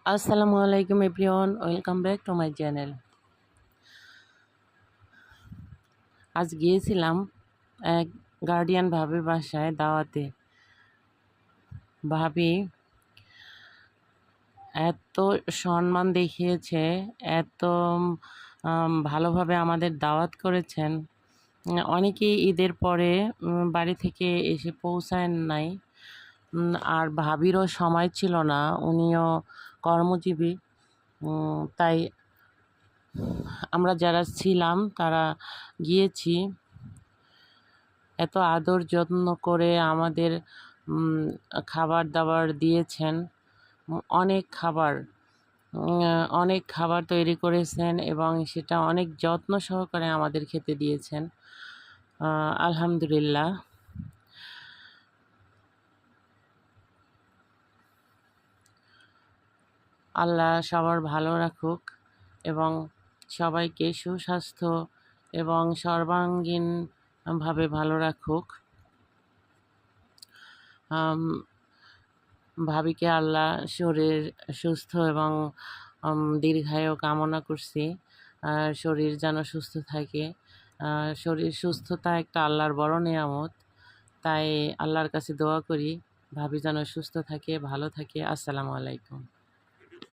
আসসালামু আলাইকুম everyone, welcome back to my channel. আজ গিয়েছিলাম এক গার্ডিয়ান ভাবির বাসায় দাওয়াতে। ভাবি এত সম্মান দেখিয়েছে, এত ভালোভাবে আমাদের দাওয়াত করেছেন। অনেকেই ঈদের পরে বাড়ি থেকে এসে পৌঁছায় নাই। আর ভাবিরও সময় ছিল না, উনিও কর্মজীবী। তাই আমরা যারা ছিলাম তারা গিয়েছি। এত আদর যত্ন করে আমাদের খাবার দাবার দিয়েছেন। অনেক খাবার তৈরি করেছেন এবং সেটা অনেক যত্ন সহকারে আমাদের খেতে দিয়েছেন। আলহামদুলিল্লাহ। আল্লাহ সবার ভালো রাখুক এবং সবাইকে সুস্বাস্থ্য এবং সর্বাঙ্গীনভাবে ভালো রাখুক। ভাবিকে আল্লাহ শরীর সুস্থ এবং দীর্ঘায়ু কামনা করছি। শরীর যেন সুস্থ থাকে। শরীর সুস্থতা একটা আল্লাহর বড় নেয়ামত। তাই আল্লাহর কাছে দোয়া করি ভাবি যেন সুস্থ থাকে, ভালো থাকে। আসসালামু আলাইকুম।